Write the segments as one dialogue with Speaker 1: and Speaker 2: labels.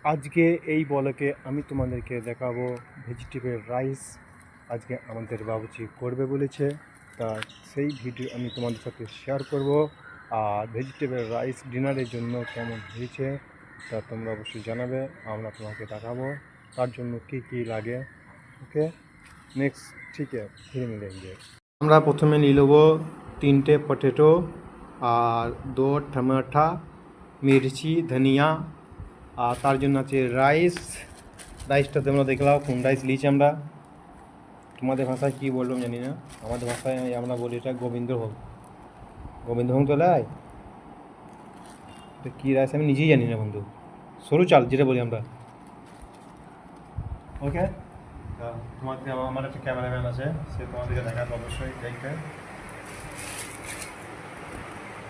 Speaker 1: আজকে এই ব্লগে আমি তোমাদেরকে দেখাবো ভেজিটেবল রাইস। আজকে আমাদের বাবুচি করবে বলেছে, তা সেই ভিডিও আমি তোমাদের সাথে শেয়ার করব। আর ভেজিটেবল রাইস ডিনারের জন্য কেমন হয়েছে তা তোমরা অবশ্যই জানাবে, আমরা তোমাকে দেখাবো তার জন্য কি কি লাগে। ওকে, নেক্সট ঠিক আছে, ফিরে মিলেंगे। আমরা প্রথমে নিয়ে নেবো 3টে পটেটো আর 2 টমেটো, মির্চি, ধনিয়া। আর তার জন্য আছে রাইসটা তোমরা দেখলাম কোন রাইস নিয়েছি আমরা। তোমাদের ভাষায় কী বললাম জানি না, আমাদের ভাষায় আমরা বলি এটা গোবিন্দভোগ তো লাই। তো কী রাইস আমি নিজেই জানি না বন্ধু, সরু চাল যেটা বলি আমরা। ওকে, তোমাকে আমার একটা ক্যামেরাম্যান আছে, সে তোমাদেরকে দেখাবে অবশ্যই দেখবে।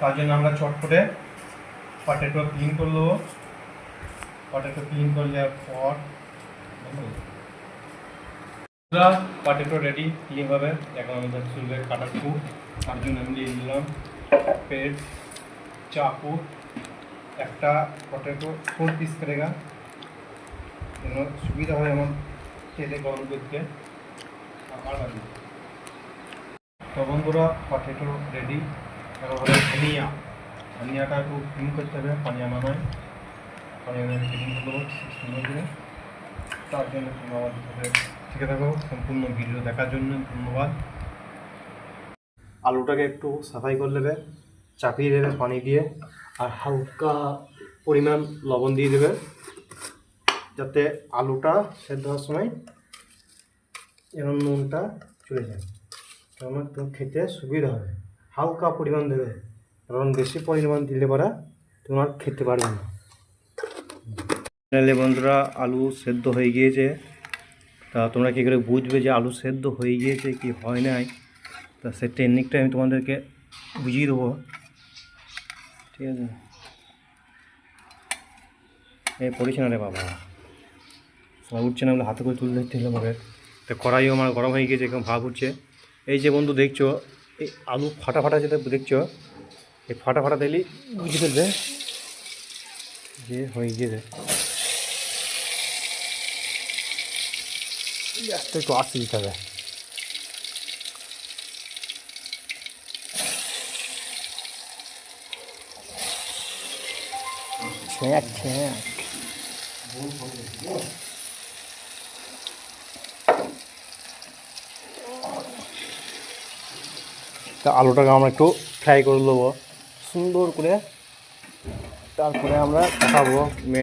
Speaker 1: তার জন্য আমরা চটপটে পটেটো ক্লিন করে দেবো। পটেটো ক্লিন করে যাওয়ার পর পটেটো রেডি ক্লিনভাবে। এখন আমাদের চুলে কাটা খুব, তার জন্য আমি নিয়ে নিলাম পেট চাকু। একটা পটেটো 4 পিস করেগা, যেন সুবিধা হয় আমার তেলে গরম করতে। তো বন্ধুরা পটেটো রেডি। এখন হলো ধনিয়াটা একটু ক্লিন করতে হবে, পানি আনানো ক্লিন করে দেবো সুন্দর করে। তার জন্য তোমরা আমাদের সাথে শিখে থাকো, সম্পূর্ণ ভিডিও দেখার জন্য ধন্যবাদ। আলুটাকে একটু সাফাই করে নেবে, চাপিয়ে দেবে পানি দিয়ে, আর হালকা পরিমাণ লবণ দিয়ে দেবে, যাতে আলুটা সেদ্ধ হওয়ার সময় এরকম নুনটা চলে যায়, কেমন তো খেতে সুবিধা হবে। হালকা পরিমাণ দেবে, কারণ বেশি পরিমাণ দিলে পরে তোমার খেতে পারবে না। তাহলে বন্ধুরা আলু সেদ্ধ হয়ে গিয়েছে, তা তোমরা কী করে বুঝবে যে আলু সেদ্ধ হয়ে গিয়েছে কি হয় নাই, তা সে টেকনিকটা আমি তোমাদেরকে বুঝিয়ে দেবো, ঠিক আছে। এই পড়িস না রে বাবা, সবাই উঠছে না বলে হাতে করে তুলে ধরতে হলো আমাকে। তো কড়াইও আমার গরম হয়ে গিয়েছে, একদম ভাব উঠছে। এই যে বন্ধু দেখছো এই আলু ফাটা যেটা দেখছো, এই ফাটা দিলেই বুঝে ফেলবে যে হয়ে গিয়েছে। গ্যাসটা একটু আস্তে দিতে হবে। তা আলুটাকে আমরা একটু ফ্রাই করে নেবো সুন্দর করে, তারপরে আমরা খাবো।